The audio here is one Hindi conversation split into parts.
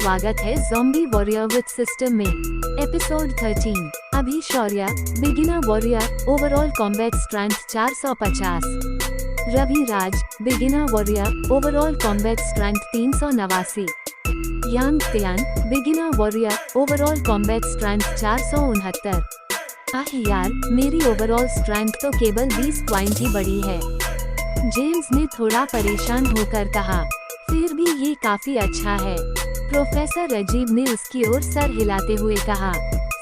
स्वागत है ज़ॉम्बी वॉरियर विद सिस्टम में। एपिसोड 13। अभी Shaurya, beginner warrior, overall combat strength 450। Ravi Raj, beginner warrior, overall combat strength 389। Yang Tian, beginner warrior, overall combat strength 469। आह यार, मेरी ओवरऑल स्ट्रेंथ तो केवल 20 पॉइंट ही बढ़ी है। जेम्स ने थोड़ा परेशान होकर कहा। फिर भी ये काफी अच्छा है, प्रोफेसर राजीव ने उसकी ओर सर हिलाते हुए कहा।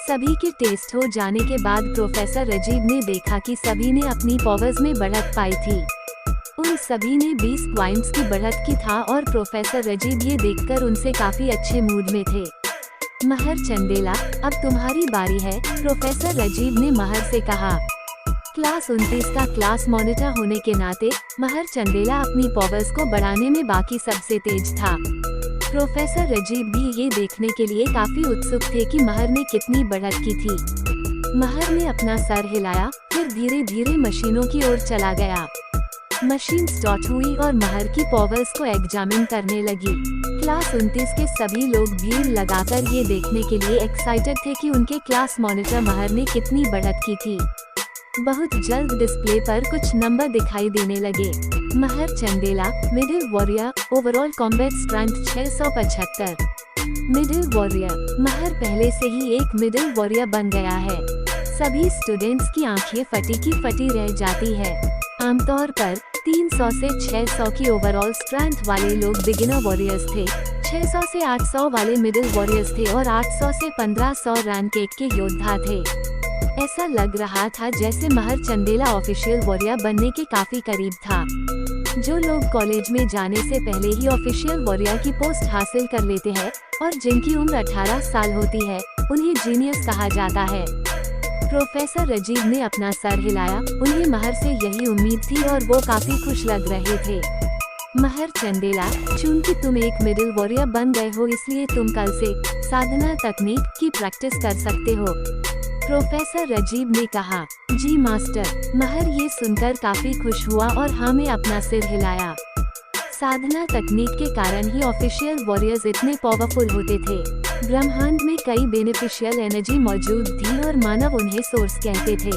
सभी के टेस्ट हो जाने के बाद प्रोफेसर राजीव ने देखा कि सभी ने अपनी पावर्स में बढ़त पाई थी। उन सभी ने 20 पॉइंट्स की बढ़त की था और प्रोफेसर राजीव ये देखकर उनसे काफी अच्छे मूड में थे। महर चंदेला, अब तुम्हारी बारी है, प्रोफेसर राजीव ने महर से कहा। क्लास 29 का क्लास मॉनिटर होने के नाते महर चंदेला अपनी पावर्स को बढ़ाने में बाकी सबसे तेज था। प्रोफेसर राजीव भी ये देखने के लिए काफी उत्सुक थे कि महर ने कितनी बढ़त की थी। महर ने अपना सर हिलाया, फिर धीरे धीरे मशीनों की ओर चला गया। मशीन स्टार्ट हुई और महर की पावर्स को एग्जामिन करने लगी। क्लास 29 के सभी लोग भीड़ लगाकर ये देखने के लिए एक्साइटेड थे कि उनके क्लास मॉनिटर महर ने कितनी बढ़त की थी। बहुत जल्द डिस्प्ले पर कुछ नंबर दिखाई देने लगे। Mahar Chandela, middle warrior, overall combat strength 675। Middle warrior, Mahar पहले से ही एक मिडिल वॉरियर बन गया है। सभी स्टूडेंट्स की आंखें फटी की फटी रह जाती है। आमतौर पर 300 से 600 की ओवरऑल स्ट्रेंथ वाले लोग बिगिनर वॉरियर्स थे, 600 से 800 वाले मिडिल वॉरियर्स थे और 800 से 1500 रैंक 1 के योद्धा थे। ऐसा लग रहा था जैसे महर चंदेला ऑफिशियल वॉरियर बनने के काफी करीब था। जो लोग कॉलेज में जाने से पहले ही ऑफिशियल वॉरियर की पोस्ट हासिल कर लेते हैं और जिनकी उम्र 18 साल होती है, उन्हें जीनियस कहा जाता है। प्रोफेसर राजीव ने अपना सर हिलाया, उन्हें महर से यही उम्मीद थी और वो काफी खुश लग रहे थे। महर चंदेला, चूंकि तुम एक मिडिल वॉरियर बन गए हो, इसलिए तुम कल से साधना तकनीक की प्रैक्टिस कर सकते हो, प्रोफेसर राजीव ने कहा। जी मास्टर, महर ये सुनकर काफी खुश हुआ और हाँ में अपना सिर हिलाया। साधना तकनीक के कारण ही ऑफिशियल वॉरियर्स इतने पावरफुल होते थे। ब्रह्मांड में कई बेनिफिशियल एनर्जी मौजूद थी और मानव उन्हें सोर्स कहते थे।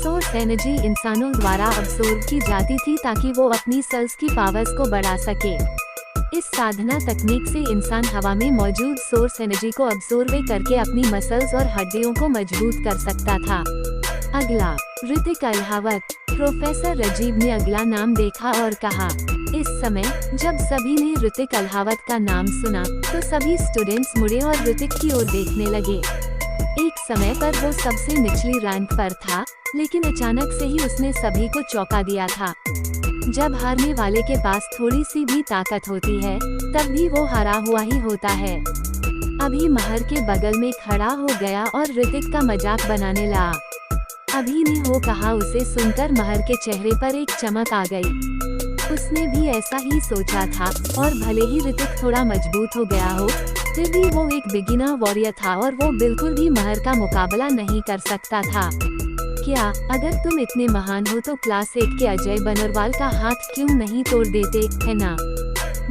सोर्स एनर्जी इंसानों द्वारा अब्सॉर्ब की जाती थी ताकि वो अपनी सेल्स की पावर्स को बढ़ा सके। इस साधना तकनीक से इंसान हवा में मौजूद सोर्स एनर्जी को अब्सॉर्ब करके अपनी मसल्स और हड्डियों को मजबूत कर सकता था। अगला, ऋतिक अल्हावत, प्रोफेसर राजीव ने अगला नाम देखा और कहा। इस समय जब सभी ने ऋतिक अल्हावत का नाम सुना तो सभी स्टूडेंट्स मुड़े और ऋतिक की ओर देखने लगे। एक समय पर वो सबसे निचली रैंक पर था, लेकिन अचानक से ही उसने सभी को चौंका दिया था। जब हारने वाले के पास थोड़ी सी भी ताकत होती है, तब भी वो हारा हुआ ही होता है। अभी महर के बगल में खड़ा हो गया और ऋतिक का मजाक बनाने लगा। अभी ने हो कहा। उसे सुनकर महर के चेहरे पर एक चमक आ गई। उसने भी ऐसा ही सोचा था और भले ही ऋतिक थोड़ा मजबूत हो गया हो, फिर भी वो एक बिगिनर वॉरियर था और वो बिल्कुल भी महर का मुकाबला नहीं कर सकता था। क्या अगर तुम इतने महान हो तो क्लास 1 के अजय बनरवाल का हाथ क्यों नहीं तोड़ देते, है ना?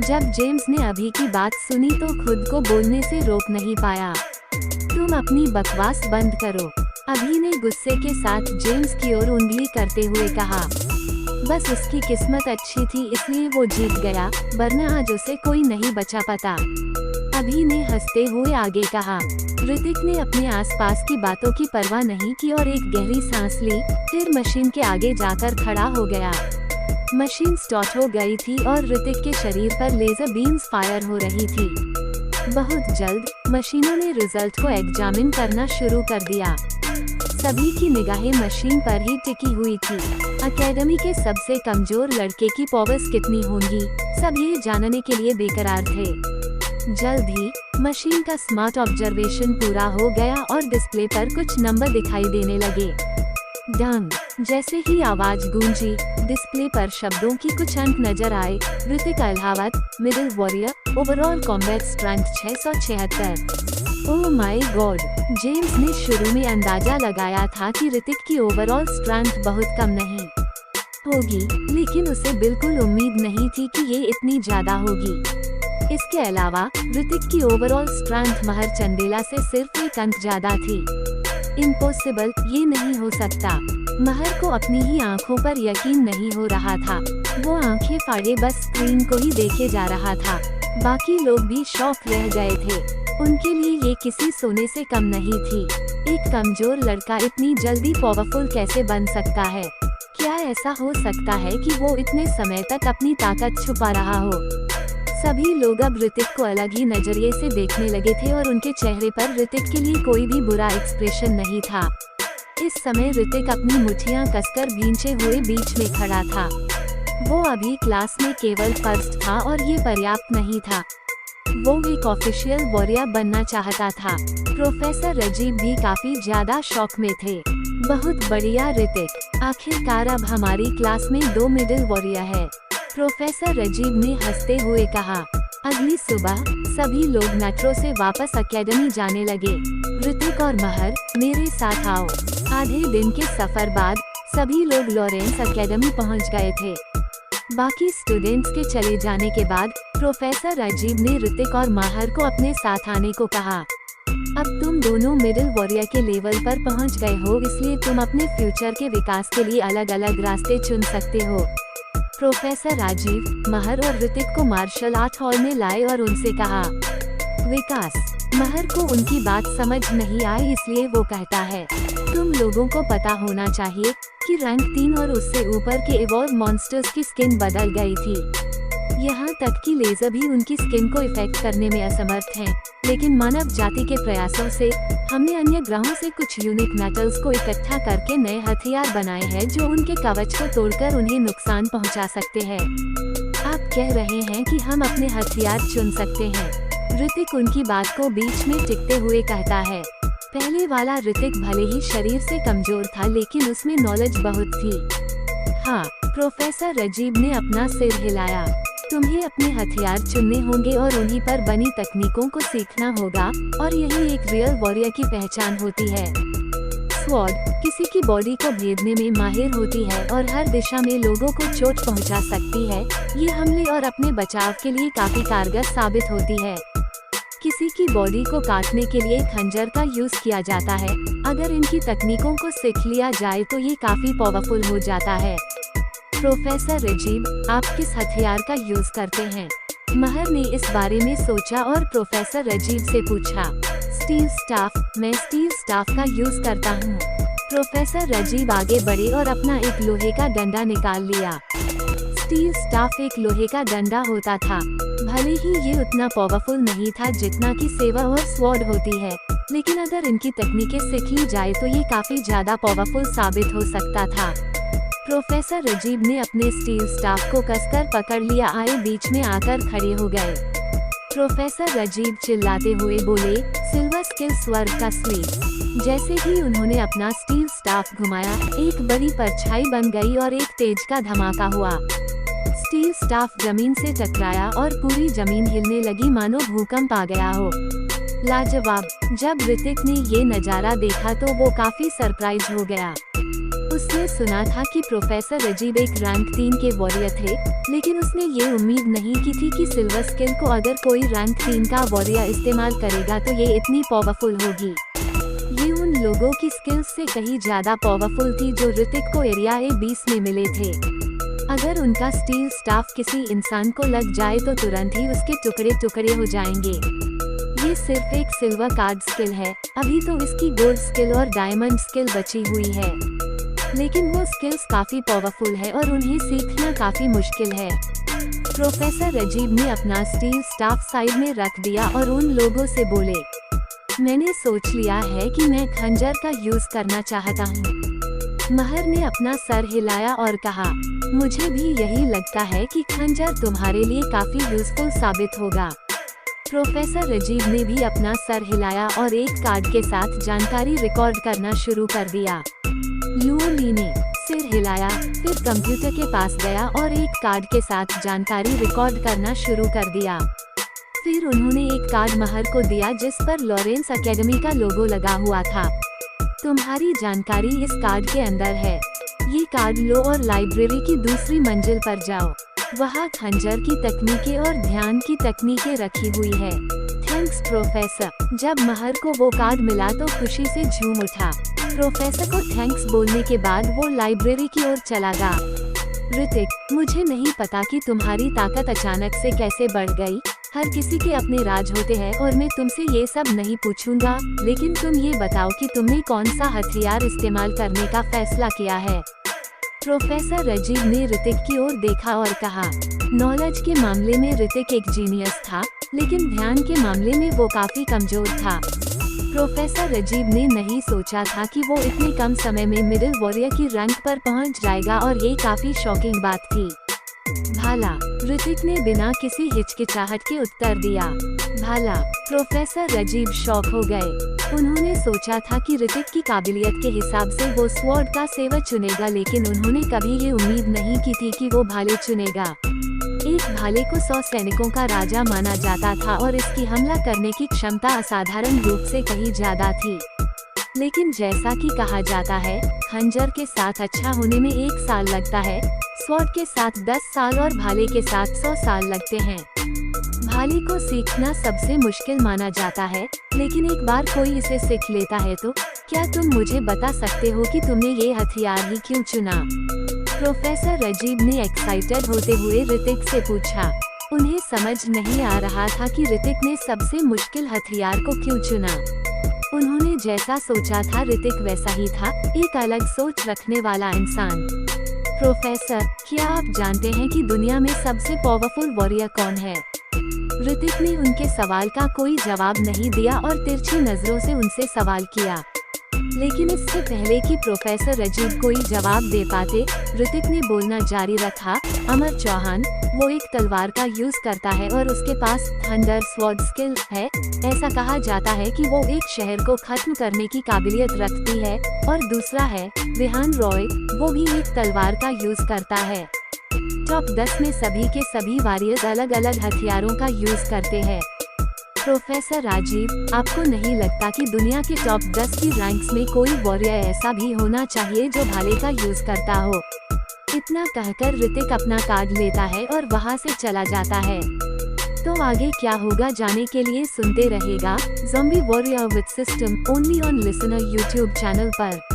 जब जेम्स ने अभी की बात सुनी तो खुद को बोलने से रोक नहीं पाया। तुम अपनी बकवास बंद करो, अभी ने गुस्से के साथ जेम्स की ओर उंगली करते हुए कहा। बस उसकी किस्मत अच्छी थी इसलिए वो जीत गया, वरना आज उसे कोई नहीं बचा पाता, अभी ने हंसते हुए आगे कहा। ऋतिक ने अपने आसपास की बातों की परवाह नहीं की और एक गहरी सांस ली, फिर मशीन के आगे जाकर खड़ा हो गया। मशीन स्टार्ट हो गई थी और ऋतिक के शरीर पर लेजर बीम्स फायर हो रही थी। बहुत जल्द मशीनों ने रिजल्ट को एग्जामिन करना शुरू कर दिया। सभी की निगाहें मशीन पर ही टिकी हुई थी। एकेडमी के सबसे कमजोर लड़के की पावर्स कितनी होंगी, सब ये जानने के लिए बेकरार थे। जल्द ही मशीन का स्मार्ट ऑब्जर्वेशन पूरा हो गया और डिस्प्ले पर कुछ नंबर दिखाई देने लगे। डंग, जैसे ही आवाज गूंजी, डिस्प्ले पर शब्दों की कुछ अंक नजर आए। Hrithik Alhawat, middle warrior, overall combat strength 676। Oh my god, James ने शुरू में अंदाजा लगाया था कि ऋतिक की ओवरऑल स्ट्रेंथ बहुत कम नहीं होगी, लेकिन उसे बिल्कुल उम्मीद नहीं थी कि ये इतनी ज्यादा होगी। इसके अलावा ऋतिक की ओवरऑल स्ट्रेंथ महर चंदेला से सिर्फ 1 अंक ज्यादा थी। इम्पॉसिबल, ये नहीं हो सकता। महर को अपनी ही आंखों पर यकीन नहीं हो रहा था। वो आंखें फाड़े बस स्क्रीन को ही देखे जा रहा था। बाकी लोग भी शॉक रह गए थे। उनके लिए ये किसी सोने से कम नहीं थी। एक कमजोर लड़का इतनी जल्दी पावरफुल कैसे बन सकता है? क्या ऐसा हो सकता है कि वो इतने समय तक अपनी ताकत छुपा रहा हो? सभी लोग अब ऋतिक को अलग ही नजरिए से देखने लगे थे और उनके चेहरे पर ऋतिक के लिए कोई भी बुरा एक्सप्रेशन नहीं था। इस समय ऋतिक अपनी मुट्ठियां कसकर भींचे हुए बीच में खड़ा था। वो अभी क्लास में केवल फर्स्ट था और ये पर्याप्त नहीं था। वो एक ऑफिशियल वॉरियर बनना चाहता था। प्रोफेसर राजीव भी काफी ज्यादा शॉक में थे। बहुत बढ़िया ऋतिक, आखिरकार अब हमारी क्लास में 2 मिडिल वॉरियर है, प्रोफेसर राजीव ने हंसते हुए कहा। अगली सुबह सभी लोग मेट्रो से वापस एकेडमी जाने लगे। ऋतिक और महर, मेरे साथ आओ। आधे दिन के सफर बाद सभी लोग लॉरेंस एकेडमी पहुंच गए थे। बाकी स्टूडेंट्स के चले जाने के बाद प्रोफेसर राजीव ने ऋतिक और महर को अपने साथ आने को कहा। अब तुम दोनों मिडिल वॉरियर के लेवल पर पहुंच गए हो, इसलिए तुम अपने फ्यूचर के विकास के लिए अलग अलग रास्ते चुन सकते हो। प्रोफेसर राजीव महर और ऋतिक को मार्शल आर्ट हॉल में लाए और उनसे कहा। विकास, महर को उनकी बात समझ नहीं आई, इसलिए वो कहता है, तुम लोगों को पता होना चाहिए कि रैंक 3 और उससे ऊपर के इवॉल्व मॉन्स्टर्स की स्किन बदल गई थी। यहाँ तक कि लेजर भी उनकी स्किन को इफेक्ट करने में असमर्थ हैं। लेकिन मानव जाति के प्रयासों से हमने अन्य ग्रहों से कुछ यूनिक मेटल्स को इकट्ठा करके नए हथियार बनाए हैं जो उनके कवच को तोड़कर उन्हें नुकसान पहुंचा सकते हैं। आप कह रहे हैं कि हम अपने हथियार चुन सकते हैं? ऋतिक उनकी बात को बीच में टिकते हुए कहता है। पहले वाला ऋतिक भले ही शरीर से कमजोर था, लेकिन उसमें नॉलेज बहुत थी। हाँ, प्रोफेसर राजीव ने अपना सिर हिलाया। तुम्हें अपने हथियार चुनने होंगे और उन्हीं पर बनी तकनीकों को सीखना होगा, और यही एक रियल वॉरियर की पहचान होती है। स्वॉर्ड किसी की बॉडी को भेदने में माहिर होती है और हर दिशा में लोगों को चोट पहुंचा सकती है। ये हमले और अपने बचाव के लिए काफी कारगर साबित होती है। किसी की बॉडी को काटने के लिए खंजर का यूज किया जाता है। अगर इनकी तकनीकों को सीख लिया जाए तो ये काफी पावरफुल हो जाता है। प्रोफेसर राजीव, आप किस हथियार का यूज करते हैं? महर ने इस बारे में सोचा और प्रोफेसर राजीव से पूछा। स्टील स्टाफ, मैं स्टील स्टाफ का यूज करता हूँ। प्रोफेसर राजीव आगे बढ़े और अपना एक लोहे का डंडा निकाल लिया। स्टील स्टाफ एक लोहे का डंडा होता था। भले ही ये उतना पावरफुल नहीं था जितना कि सेवर और स्वॉर्ड होती है, लेकिन अगर इनकी तकनीकें सीख ली जाए तो ये काफी ज्यादा पावरफुल साबित हो सकता था। प्रोफेसर राजीव ने अपने स्टील स्टाफ को कसकर पकड़ लिया। आए बीच में आकर खड़े हो गए। प्रोफेसर राजीव चिल्लाते हुए बोले, सिल्वर स्किल स्वर्ग का स्लीप। जैसे ही उन्होंने अपना स्टील स्टाफ घुमाया, एक बड़ी परछाई बन गई और एक तेज का धमाका हुआ। स्टील स्टाफ जमीन से टकराया और पूरी जमीन हिलने लगी मानो भूकंप आ गया हो। लाजवाब। जब ऋतिक ने ये नजारा देखा तो वो काफी सरप्राइज हो गया। उसने सुना था कि प्रोफेसर राजीव एक रैंक 3 के वॉरियर थे, लेकिन उसने ये उम्मीद नहीं की थी कि सिल्वर स्किल को अगर कोई रैंक 3 का वॉरियर इस्तेमाल करेगा तो ये इतनी पावरफुल होगी। ये उन लोगों की स्किल्स से कहीं ज्यादा पावरफुल थी जो ऋतिक को एरिया A20 में मिले थे। अगर उनका स्टील स्टाफ किसी इंसान को लग जाए तो तुरंत ही उसके टुकड़े टुकड़े हो जाएंगे। ये सिर्फ एक सिल्वर कार्ड स्किल है, अभी तो इसकी गोल्ड स्किल और डायमंड स्किल बची हुई है, लेकिन वो स्किल्स काफी पावरफुल है और उन्हें सीखना काफी मुश्किल है। प्रोफेसर राजीव ने अपना स्टील स्टाफ साइड में रख दिया और उन लोगों से बोले, मैंने सोच लिया है कि मैं खंजर का यूज करना चाहता हूँ। महर ने अपना सर हिलाया और कहा, मुझे भी यही लगता है कि खंजर तुम्हारे लिए काफी यूजफुल साबित होगा। प्रोफेसर राजीव ने भी अपना सर हिलाया और एक कार्ड के साथ जानकारी रिकॉर्ड करना शुरू कर दिया। लुओ ली ने सिर हिलाया, फिर कंप्यूटर के पास गया और एक कार्ड के साथ जानकारी रिकॉर्ड करना शुरू कर दिया। फिर उन्होंने एक कार्ड महर को दिया जिस पर लॉरेंस एकेडमी का लोगो लगा हुआ था। तुम्हारी जानकारी इस कार्ड के अंदर है। ये कार्ड लो और लाइब्रेरी की दूसरी मंजिल पर जाओ। वहाँ खंजर की तकनीकें और ध्यान की तकनीकें रखी हुई है। Thanks professor. जब महर को वो कार्ड मिला तो खुशी से झूम उठा। प्रोफेसर को थैंक्स बोलने के बाद वो लाइब्रेरी की ओर चला गया। ऋतिक, मुझे नहीं पता कि तुम्हारी ताकत अचानक से कैसे बढ़ गई। हर किसी के अपने राज होते हैं और मैं तुमसे ये सब नहीं पूछूंगा, लेकिन तुम ये बताओ कि तुमने कौन सा हथियार इस्तेमाल करने का फैसला किया है। प्रोफेसर राजीव ने ऋतिक की ओर देखा और कहा, नॉलेज के मामले में ऋतिक एक जीनियस था, लेकिन ध्यान के मामले में वो काफी कमजोर था। प्रोफेसर राजीव ने नहीं सोचा था कि वो इतने कम समय में मिडिल वॉरियर की रैंक पर पहुंच जाएगा और ये काफी शॉकिंग बात थी। भाला, ऋतिक ने बिना किसी हिचकिचाहट के उत्तर दिया। भाला। प्रोफेसर राजीव शॉक हो गए। उन्होंने सोचा था कि ऋतिक की काबिलियत के हिसाब से वो स्वॉर्ड का सेवा चुनेगा, लेकिन उन्होंने कभी ये उम्मीद नहीं की थी कि वो भाले चुनेगा। एक भाले को 100 सैनिकों का राजा माना जाता था और इसकी हमला करने की क्षमता असाधारण रूप से कहीं ज्यादा थी। लेकिन जैसा कि कहा जाता है, खंजर के साथ अच्छा होने में 1 साल लगता है, स्वॉर्ड के साथ 10 साल और भाले के साथ 100 साल लगते हैं। भाले को सीखना सबसे मुश्किल माना जाता है, लेकिन एक बार कोई इसे सीख लेता है तो क्या तुम मुझे बता सकते हो कि तुमने ये हथियार ही क्यों चुना? प्रोफेसर राजीव ने एक्साइटेड होते हुए ऋतिक से पूछा। उन्हें समझ नहीं आ रहा था कि ऋतिक ने सबसे मुश्किल हथियार को क्यों चुना। उन्होंने जैसा सोचा था ऋतिक वैसा ही था, एक अलग सोच रखने वाला इंसान। प्रोफेसर, क्या आप जानते हैं कि दुनिया में सबसे पावरफुल वॉरियर कौन है? ऋतिक ने उनके सवाल का कोई जवाब नहीं दिया और तिरछी नजरों से उनसे सवाल किया। लेकिन इससे पहले कि प्रोफेसर राजीव कोई जवाब दे पाते, ऋतिक ने बोलना जारी रखा, अमर चौहान। वो एक तलवार का यूज करता है और उसके पास थंडर स्वॉर्ड स्किल है। ऐसा कहा जाता है कि वो एक शहर को खत्म करने की काबिलियत रखती है। और दूसरा है विहान रॉय, वो भी एक तलवार का यूज करता है। टॉप 10 में सभी के सभी वॉरियर्स अलग अलग हथियारों का यूज करते हैं। प्रोफेसर राजीव, आपको नहीं लगता कि दुनिया के टॉप 10 की रैंक्स में कोई वॉरियर ऐसा भी होना चाहिए जो भाले का यूज करता हो? इतना कहकर ऋतिक अपना कार्ड लेता है और वहां से चला जाता है। तो आगे क्या होगा जानने के लिए सुनते रहेगा zombie warrior with system, only on listener YouTube channel पर।